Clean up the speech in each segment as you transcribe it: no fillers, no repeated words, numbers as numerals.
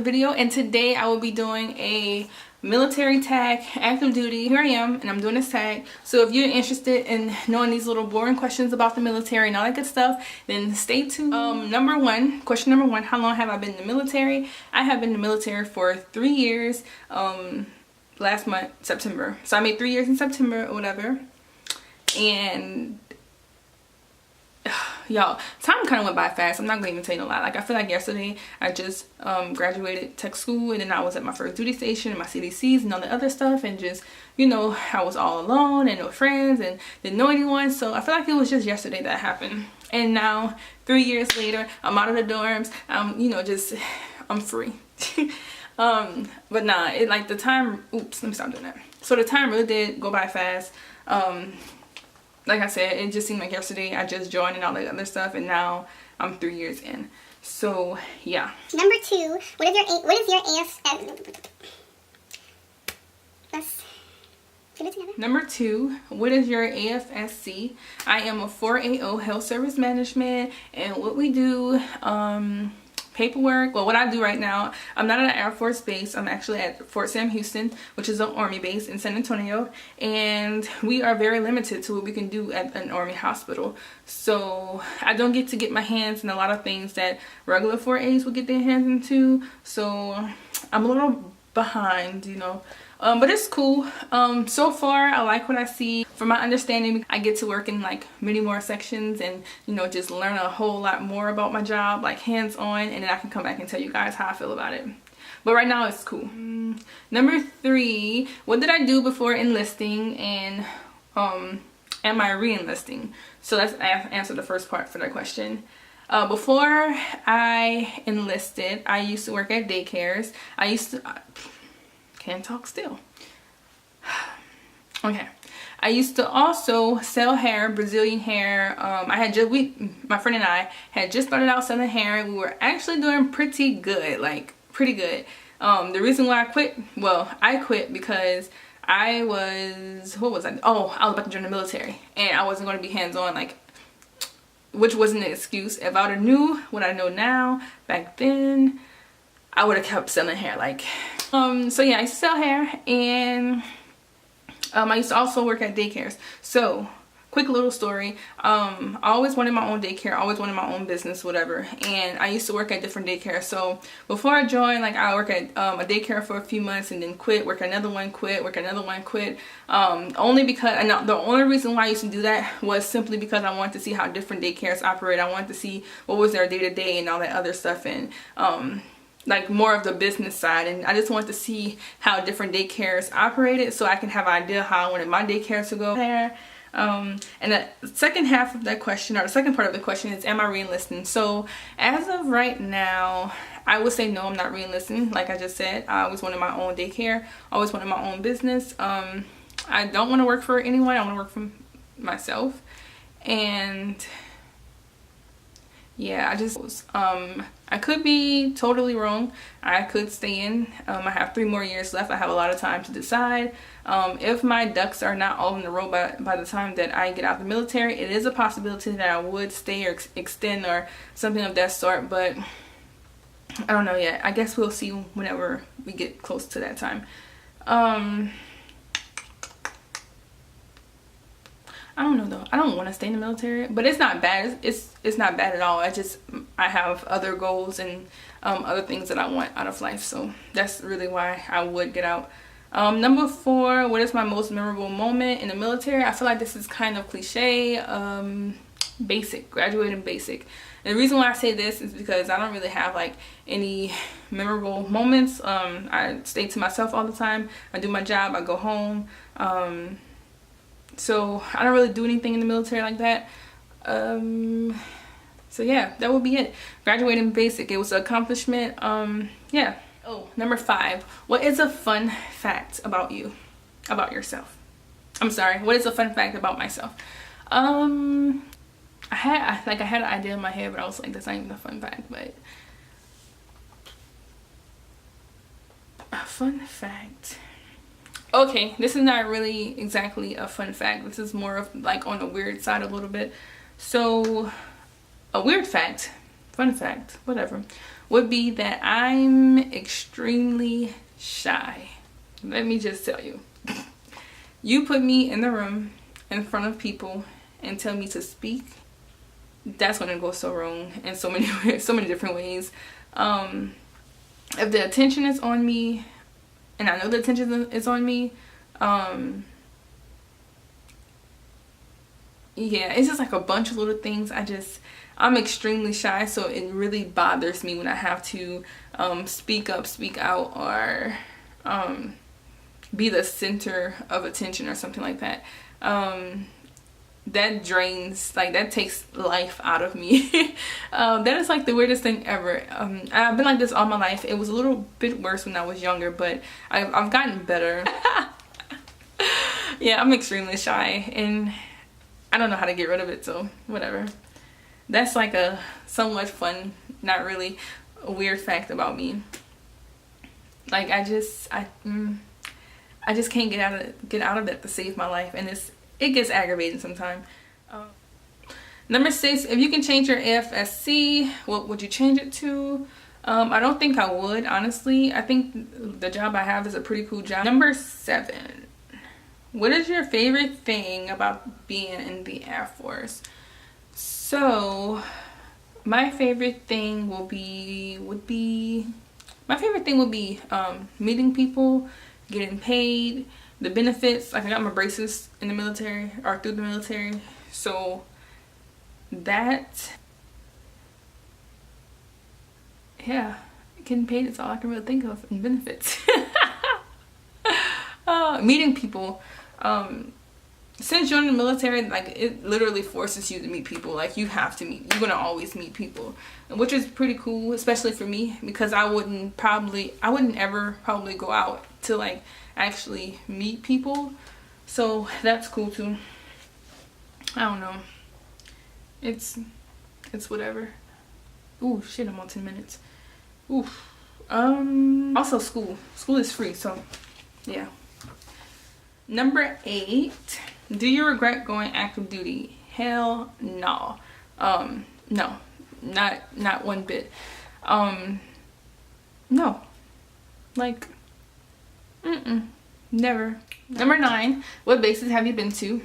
another video, and today I will be doing a military tag, active duty. Here I am, and I'm doing this tag. So if you're interested in knowing these little boring questions about the military and all that good stuff, then stay tuned. Question number one, how long have I been in the military? I have been in the military for 3 years, last month, September. So I made 3 years in September or whatever. And y'all, time kind of went by fast. I'm not gonna even tell you no lie. Like, I feel like yesterday I just graduated tech school, and then I was at my first duty station and my CDCs and all the other stuff, and just, you know, I was all alone and no friends and didn't know anyone. So I feel like it was just yesterday that happened. And now 3 years later, I'm out of the dorms. You know, just I'm free. But nah, it like the time, oops, let me stop doing that. So the time really did go by fast. Like I said, it just seemed like yesterday I just joined and all that other stuff, and now I'm 3 years in. So yeah. Number two, what is your let's get it together. Number two, what is your AFSC? I am a 4AO health service management, and what we do, paperwork. Well, what I do right now, I'm not at an Air Force base. I'm actually at Fort Sam Houston, which is an Army base in San Antonio, and we are very limited to what we can do at an Army hospital. So I don't get to get my hands in a lot of things that regular 4As would get their hands into. So I'm a little behind, you know. But it's cool. So far I like what I see. From my understanding, I get to work in like many more sections and, you know, just learn a whole lot more about my job, like hands-on, and then I can come back and tell you guys how I feel about it. But right now it's cool. Number three, what did I do before enlisting, and am I re-enlisting? So let's answer the first part for that question. Before I enlisted, I used to work at daycares. Can't talk still. Okay. I used to also sell hair, Brazilian hair. My friend and I had just started out selling hair. We were actually doing pretty good, like pretty good. The reason why I quit, well, I quit because I was, what was I? Oh, I was about to join the military, and I wasn't going to be hands-on, like, which wasn't an excuse. If I would have knew what I know now back then, I would have kept selling hair, like. So yeah, I used to sell hair, and I used to also work at daycares. So quick little story, I always wanted my own daycare, always wanted my own business, whatever, and I used to work at different daycares. So before I joined, like, I worked at a daycare for a few months and then quit, work another one, quit, work another one, quit. Only because, and the only reason why I used to do that was simply because I wanted to see how different daycares operate. I wanted to see what was their day-to-day and all that other stuff, and like more of the business side, and I just wanted to see how different daycares operated so I can have an idea how I wanted my daycare to go there. And the second half of that question, or the second part of the question, is, am I re-enlisting? So as of right now, I would say no, I'm not re-enlisting. Like I just said, I always wanted my own daycare, always wanted my own business. I don't want to work for anyone. I want to work for myself. And yeah, I could be totally wrong. I could stay in. I have 3 more years left. I have a lot of time to decide. If my ducks are not all in a row by the time that I get out the military, it is a possibility that I would stay or extend or something of that sort, but I don't know yet. I guess we'll see whenever we get close to that time. I don't know though. I don't want to stay in the military, but it's not bad. It's not bad at all. I have other goals and other things that I want out of life, so that's really why I would get out. Number four, what is my most memorable moment in the military? I feel like this is kind of cliche. Basic, graduating basic. And the reason why I say this is because I don't really have like any memorable moments. I stay to myself all the time. I do my job, I go home. So I don't really do anything in the military like that. So yeah, that would be it. Graduating basic, it was an accomplishment. Yeah. Oh, number five, what is a fun fact about you, about yourself? I'm sorry, what is a fun fact about myself? I had an idea in my head, but I was like, that's not even a fun fact. But a fun fact. Okay, this is not really exactly a fun fact. This is more of like on the weird side a little bit. So a weird fact fun fact, whatever, would be that I'm extremely shy. Let me just tell you. You put me in the room in front of people and tell me to speak, that's gonna go so wrong in so many different ways. If the attention is on me, and I know the attention is on me, yeah, it's just like a bunch of little things. I'm extremely shy, so it really bothers me when I have to speak up, speak out, or be the center of attention or something like that. That drains, like, that takes life out of me. That is like the weirdest thing ever. I've been like this all my life. It was a little bit worse when I was younger, but I've gotten better. Yeah, I'm extremely shy, and I don't know how to get rid of it, so whatever. That's like a somewhat fun, not really a weird fact about me. Like, I just can't get out of that to save my life, and it gets aggravating sometimes. Number 6, if you can change your AFSC, what would you change it to? I don't think I would, honestly. I think the job I have is a pretty cool job. Number 7, what is your favorite thing about being in the Air Force? So my favorite thing would be meeting people, getting paid, the benefits. Like, I got my braces in the military, or through the military, so that, yeah, getting paid is all I can really think of, and benefits. Meeting people. Since joining the military, like, it literally forces you to meet people. Like, you're gonna always meet people, which is pretty cool, especially for me, because I wouldn't ever probably go out to, like, actually meet people. So that's cool too. I don't know, it's whatever. Ooh, shit, I'm on 10 minutes. Oof. Also, school is free, so yeah. Number 8, do you regret going active duty? Hell no. No, not one bit. No, like, never. Number 9, what bases have you been to?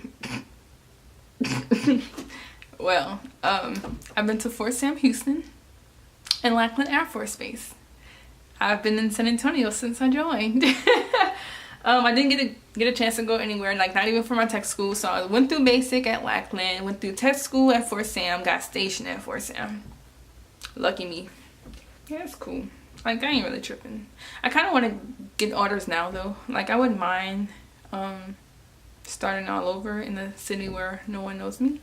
Well, I've been to Fort Sam Houston and Lackland Air Force Base. I've been in San Antonio since I joined. I didn't get a chance to go anywhere, like, not even for my tech school. So I went through basic at Lackland, went through tech school at Fort Sam, got stationed at Fort Sam. Lucky me. Yeah, it's cool. Like, I ain't really tripping. I kind of want to get orders now, though. Like, I wouldn't mind starting all over in a city where no one knows me.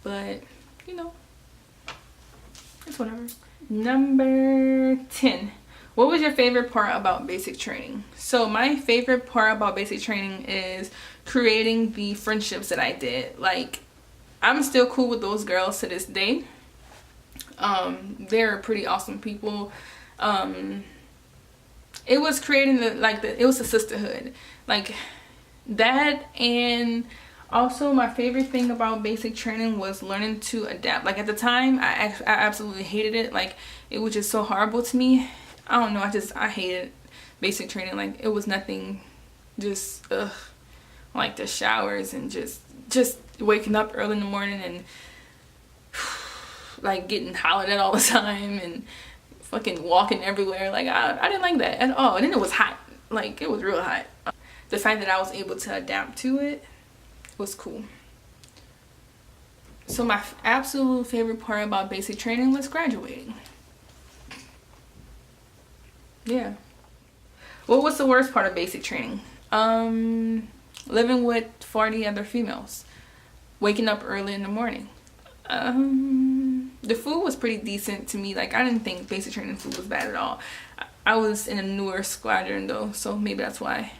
But, you know, it's whatever. Number 10. What was your favorite part about basic training? So my favorite part about basic training is creating the friendships that I did. Like, I'm still cool with those girls to this day. They're pretty awesome people. It was creating it was a sisterhood, like that. And also, my favorite thing about basic training was learning to adapt. Like, at the time, I absolutely hated it. Like, it was just so horrible to me. I don't know, I hated basic training. Like, it was nothing, just like the showers and just waking up early in the morning and like getting hollered at all the time and fucking walking everywhere. Like, I didn't like that at all. And then it was hot. Like, it was real hot. The fact that I was able to adapt to it was cool. So my absolute favorite part about basic training was graduating. Yeah. What was the worst part of basic training? Living with 40 other females. Waking up early in the morning. The food was pretty decent to me. Like, I didn't think basic training food was bad at all. I was in a newer squadron though, so maybe that's why.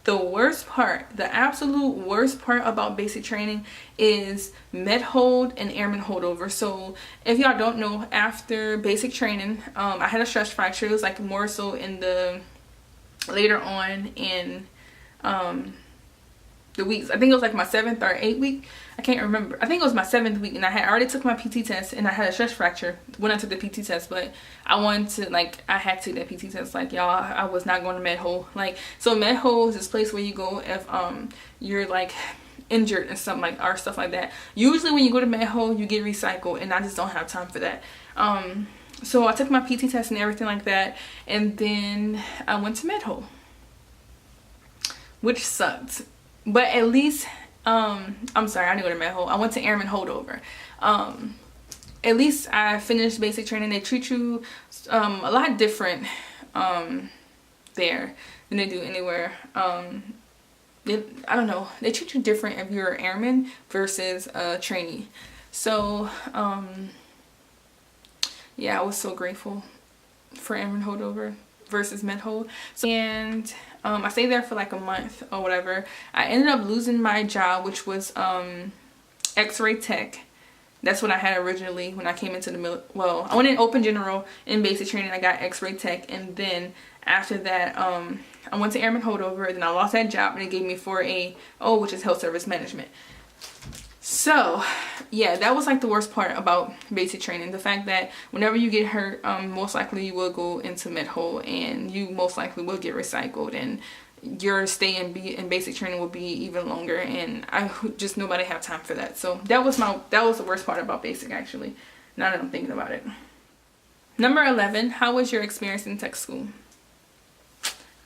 The worst part, the absolute worst part about basic training is med hold and airman holdover. So if y'all don't know, after basic training, I had a stress fracture. It was like more so in the later on in the weeks. I think it was like my 7th or 8th week. I can't remember. I think it was my 7th week, and I had already took my PT test, and I had a stress fracture when I took the PT test. But I wanted to, like, I had to take that PT test. Like, y'all, I was not going to med hole. Like, so med hole is this place where you go if you're like injured and something like, or stuff like that. Usually when you go to med hole, you get recycled, and I just don't have time for that. So I took my PT test and everything like that, and then I went to med hole, which sucked. But at least, I'm sorry, I didn't go to med hole. I went to airman holdover. At least I finished basic training. They treat you a lot different there than they do anywhere. I don't know. They treat you different if you're an airman versus a trainee. So, yeah, I was so grateful for airman holdover versus med hold. So, and I stayed there for like a month or whatever. I ended up losing my job, which was x-ray tech. That's what I had originally when I came into the well, I went in open general in basic training. I got x-ray tech, and then after that I went to airman holdover, and then I lost that job, and it gave me 4AO, which is health service management. So yeah, that was like the worst part about basic training, the fact that whenever you get hurt, most likely you will go into med hole, and you most likely will get recycled, and your stay in basic training will be even longer, and I just, nobody have time for that. So that was the worst part about basic, actually, now that I'm thinking about it. Number 11, how was your experience in tech school?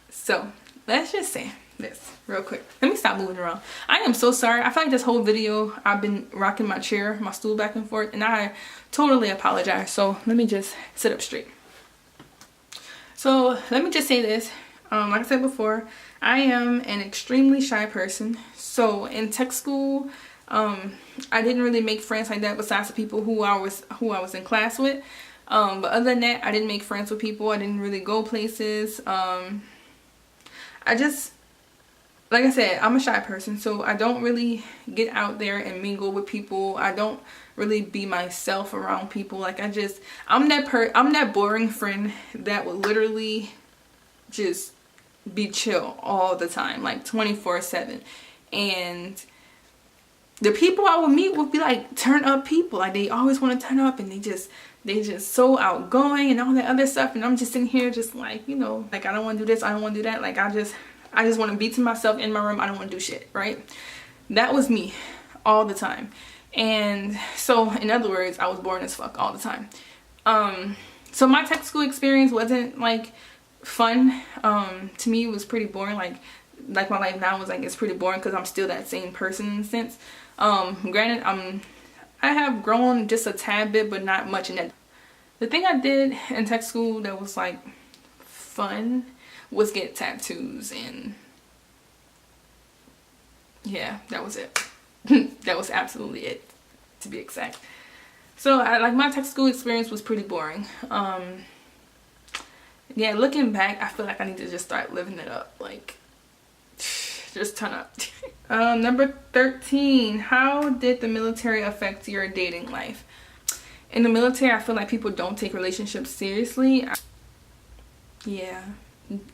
So let's just say this real quick. Let me stop moving around. I am so sorry. I feel like this whole video I've been rocking my chair, my stool back and forth, and I totally apologize. So let me just sit up straight. So let me just say this. Like I said before, I am an extremely shy person. So in tech school, I didn't really make friends like that besides the people who I was in class with. But other than that, I didn't make friends with people. I didn't really go places. I just, like I said, I'm a shy person, so I don't really get out there and mingle with people. I don't really be myself around people. Like, I'm that boring friend that would literally just be chill all the time, like 24/7. And the people I would meet would be like turn up people. Like, they always want to turn up, and they just so outgoing and all that other stuff. And I'm just sitting here just like, you know, like, I don't want to do this, I don't want to do that. Like, I just want to be to myself in my room. I don't want to do shit, right? That was me all the time. And so, in other words, I was boring as fuck all the time. So my tech school experience wasn't like fun. To me, it was pretty boring. Like my life now was like, it's pretty boring because I'm still that same person in a sense. Granted, I have grown just a tad bit, but not much in that. The thing I did in tech school that was like fun was get tattoos, and yeah, that was it. That was absolutely it, to be exact. So like my tech school experience was pretty boring. Yeah, looking back, I feel like I need to just start living it up. Like, just turn up. Number 13, how did the military affect your dating life? In the military, I feel like people don't take relationships seriously. Yeah,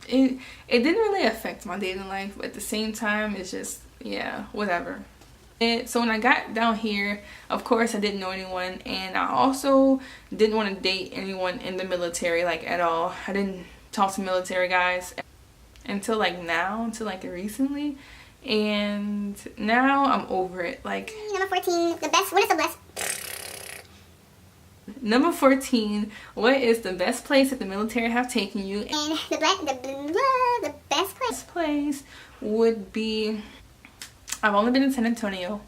it didn't really affect my dating life, but at the same time, it's just, yeah, whatever. So when I got down here, of course I didn't know anyone, and I also didn't want to date anyone in the military, like, at all. I didn't talk to military guys until like now, until like recently, and now I'm over it. Like, number 14, what is the best? Number 14, what is the best place that the military have taken you? And the best place would be, I've only been in San Antonio.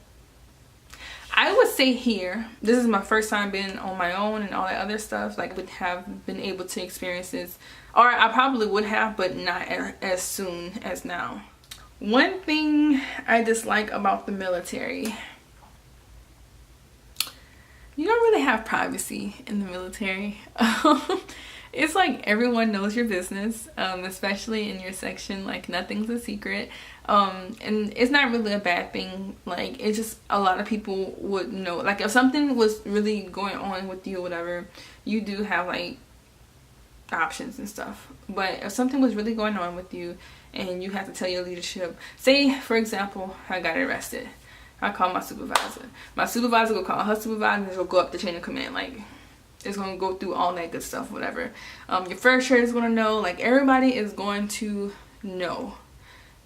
I would say here, this is my first time being on my own and all that other stuff. Like, would have been able to experience this, or I probably would have, but not as soon as now. One thing I dislike about the military, you don't really have privacy in the military. It's like everyone knows your business, especially in your section. Like, nothing's a secret. And it's not really a bad thing. Like, it's just a lot of people would know. Like, if something was really going on with you or whatever, you do have like options and stuff. But if something was really going on with you and you have to tell your leadership, say for example I got arrested, I call my supervisor. My supervisor will call her supervisor, and it'll go up the chain of command. Like, it's gonna go through all that good stuff, whatever. Your first shirt is gonna know. Like, everybody is going to know.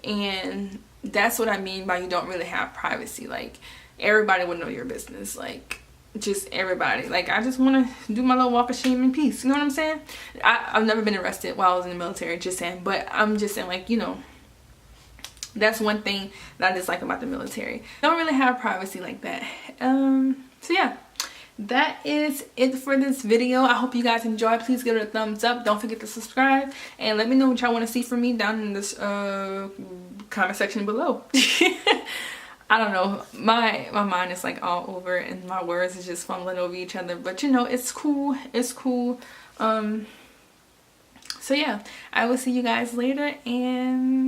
And that's what I mean by you don't really have privacy. Like, everybody will know your business. Like, just everybody. Like, I just want to do my little walk of shame in peace. You know what I'm saying? I've never been arrested while I was in the military, just saying. But I'm just saying, like, you know, that's one thing that I dislike about the military. Don't really have privacy like that. So yeah, that is it for this video. I hope you guys enjoyed. Please give it a thumbs up. Don't forget to subscribe, and let me know what y'all want to see from me down in this comment section below. I don't know, my mind is like all over, and my words is just fumbling over each other, but you know, it's cool. It's cool. So yeah, I will see you guys later, and